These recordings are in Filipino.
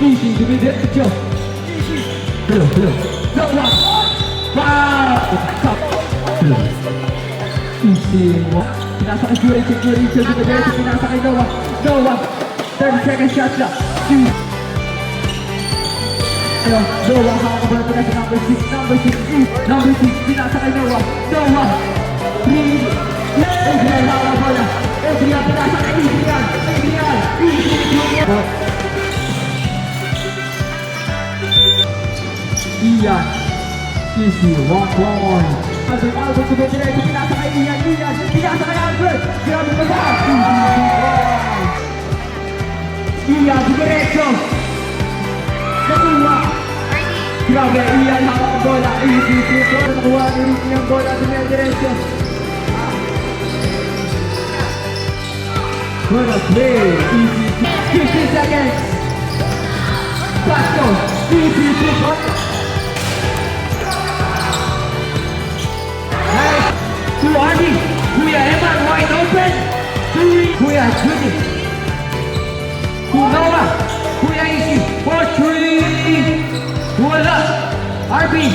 Easy, dumidiretso. Hello. Nawa. Wow! Easy. Pinasa kay Jurich. Dumidiretso. Pinasa kay Noah. 30 seconds shot clock. Noah, hawak ka sa number 6. Number 6, pinasa kay Noah. 3. Adrian, hawak bola. Adrian, pinasa kay Adrian. Ian. Easy, 1 point. Albert, dumidiretso. Pinasa kay Ian. Pinasa kay Albert. Grabe pa ba? Ian, dumidiretso. Nakuha. Grabe, Ian, hawak ang bola. Easy, nakuha ni Ricky ang bola. Dumidiretso. What a play. Easy. 15 seconds. Pasco. Easy, nice. To Arnie. Kuya Eman, wide open. Kuya Judy. To Noah. Kuya Easy. For 3. Wala. RB.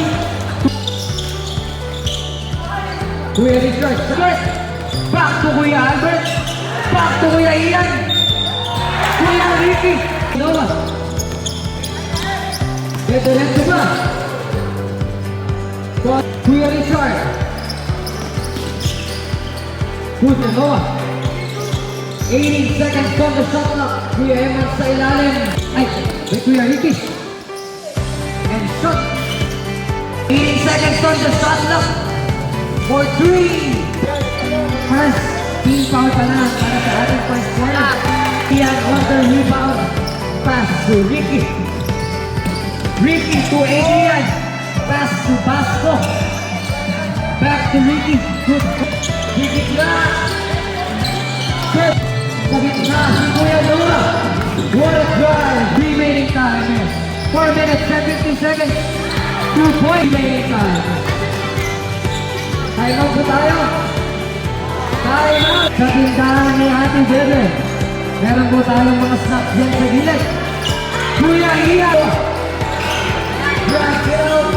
Kuya Richard. Back to Kuya Albert. Back to Kuya Ian. Kuya Ricky. Noah. Diretso ba? Kuya Richard. Kuya Noah. 18 seconds on the shot clock. Kuya Eman sa ilalim. Ay, may Kuya Ricky. And shot. 18 seconds on the shot clock. For 3. First team foul pa na para sa ating first quarter. Ian on the rebound. Pass to Ricky. Ricky to Adrian. Pass to Basco. Back to Ricky. Good. Ricky na. Good. Sabit na si Kuya Noah. What a drive. Remaining time is 4 minutes and 50 seconds. 2 point remaining time. Time out po tayo. Time out. Sa tindahan ni Ate Bebe. Meron po tayong mga snacks dyan sa gilid. Kuya Ian. Drag it out.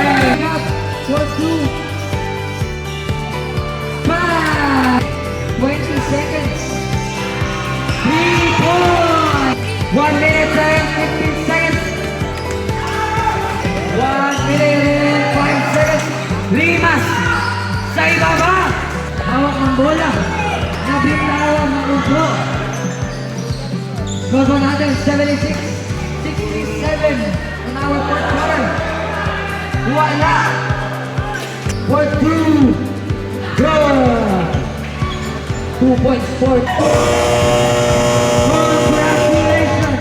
And up. 1, 2. 5. 20 seconds. 3 points. 1 minute and 15 seconds. 1 minute and 5 seconds. Limas. Sa ibaba. Hawak ng bola. Nabitawan ng upo. Score natin 76-67 on our fourth quarter. Wala. For 2. Go. 2 points for congratulations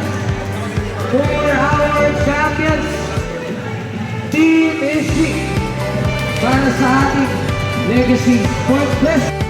for our champions, Team SG, para sa ating Legacy Sport Fest.